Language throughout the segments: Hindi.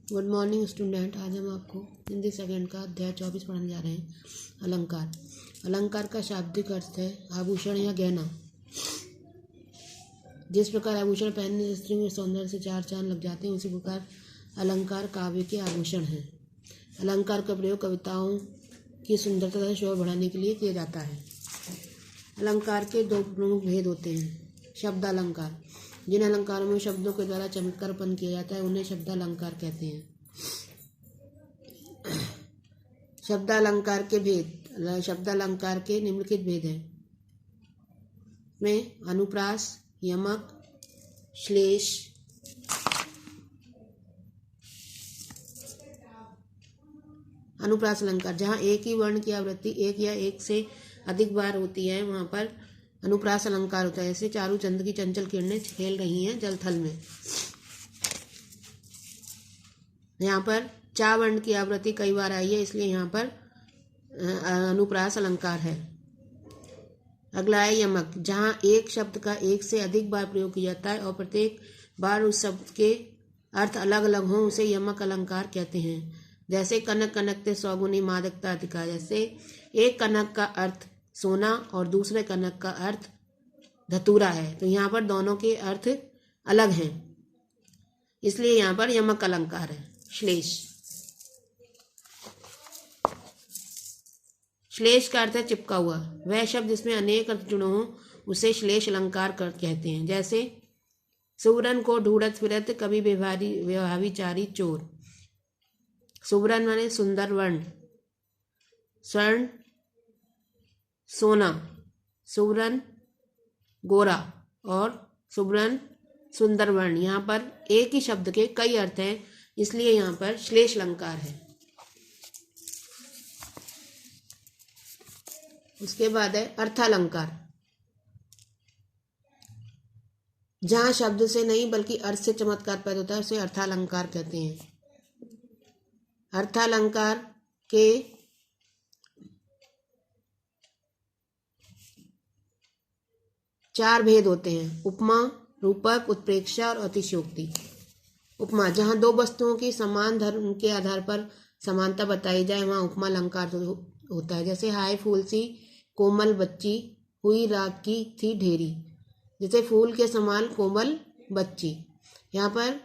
Good morning student. आज हम आपको हिंदी सेकंड का अध्याय 24 पढ़ने जा रहे हैं। अलंकार। अलंकार का शाब्दिक अर्थ है आभूषण या गहना। जिस प्रकार आभूषण पहनने से स्त्री में सौंदर्य से चार चांद लग जाते हैं, उसी प्रकार अलंकार काव्य के आभूषण हैं। अलंकार का प्रयोग कविताओं की सुंदरता तथा शोभा बढ़ाने के लिए किया जाता है। अलंकार के दो प्रमुख भेद होते हैं। शब्द अलंकार। जिन अलंकारों में शब्दों के द्वारा चमत्कारपन किया जाता है उन्हें शब्दालंकार कहते हैं। शब्दालंकार के भेद। शब्दालंकार के निम्नलिखित भेद हैं में अनुप्रास, यमक, श्लेष, अनुप्रास अलंकार। जहाँ एक ही वर्ण की आवृत्ति एक या एक से अधिक बार होती है वहाँ पर अनुप्रास अलंकार होता है। ऐसे चारों चंद्र की चंचल किरणें खेल रही हैं जल थल में। यहाँ पर चा वर्ण की आवृत्ति कई बार आई है, इसलिए यहाँ पर अनुप्रास अलंकार है। अगला है यमक। जहाँ एक शब्द का एक से अधिक बार प्रयोग किया जाता है और प्रत्येक बार उस शब्द के अर्थ अलग अलग हों, उसे यमक अलंकार कहते हैं। जैसे कनक कनकते सौगुनी मादकता अधिका। जैसे एक कनक का अर्थ सोना और दूसरे कनक का अर्थ धतूरा है, तो यहाँ पर दोनों के अर्थ अलग हैं, इसलिए यहाँ पर यमक अलंकार है। श्लेष। श्लेष का अर्थ है चिपका हुआ। वह शब्द जिसमें अनेक अर्थ जुड़े हों उसे श्लेष अलंकार कहते हैं। जैसे सुवरन को ढूंढत फिरत कभी व्यभाविचारी चोर। सुवरन माने सुंदर वर्ण, स्वर्ण सोना, सुवरन गोरा और सुवरन सुंदर वर्ण। यहाँ पर एक ही शब्द के कई अर्थ हैं, इसलिए यहाँ पर श्लेष अलंकार है। उसके बाद है अर्थालंकार। जहाँ शब्द से नहीं बल्कि अर्थ से चमत्कार पैदा होता है उसे अर्थालंकार कहते हैं। अर्थालंकार के चार भेद होते हैं। उपमा, रूपक, उत्प्रेक्षा और अतिशयोक्ति। उपमा। जहाँ दो वस्तुओं की समान धर्म के आधार पर समानता बताई जाए वहाँ उपमा अलंकार होता है। जैसे हाय फूल सी कोमल बच्ची, हुई राग की थी ढेरी। जैसे फूल के समान कोमल बच्ची, यहाँ पर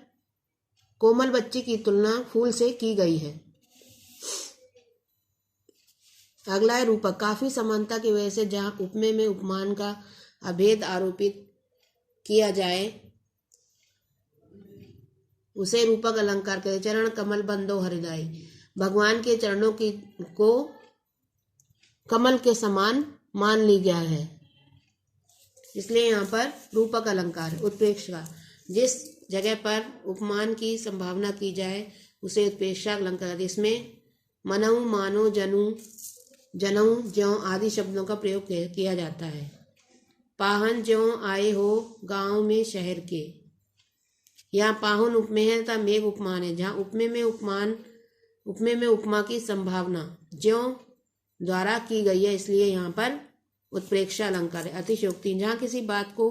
कोमल बच्ची की तुलना फूल से की गई है। अगला है रूपक। काफी समानता की वजह से जहाँ उपमे में उपमान का अभेद आरोपित किया जाए उसे रूपक अलंकार कहते हैं। चरण कमल बंदो हृदय। भगवान के चरणों को कमल के समान मान ली गया है, इसलिए यहाँ पर रूपक अलंकार। उत्प्रेक्षा। जिस जगह पर उपमान की संभावना की जाए उसे उत्प्रेक्षा अलंकार। इसमें मनऊ, मानो, जनऊ, जनऊ, ज्यों आदि शब्दों का प्रयोग किया जाता है। पाहन ज्यों आए हो गांव में शहर के। यहाँ पाहुन उपमेय है तथा मेघ उपमान है। जहाँ उपमे में उपमा की संभावना ज्यों द्वारा की गई है, इसलिए यहाँ पर उत्प्रेक्षा अलंकार है। अतिशयोक्ति। जहाँ किसी बात को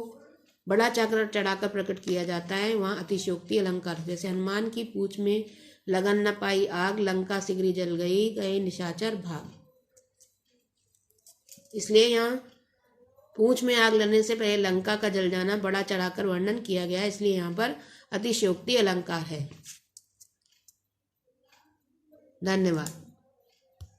बड़ा चढ़ाकर प्रकट किया जाता है वहाँ अतिशयोक्ति अलंकार। जैसे हनुमान की पूंछ में लगन न पाई आग, लंका सिगरी जल गई, गए निशाचर भाग। इसलिए यहाँ पूंछ में आग लगने से पहले लंका का जल जाना बड़ा चढ़ाकर वर्णन किया गया है, इसलिए यहाँ पर अतिशयोक्ति अलंकार है। धन्यवाद।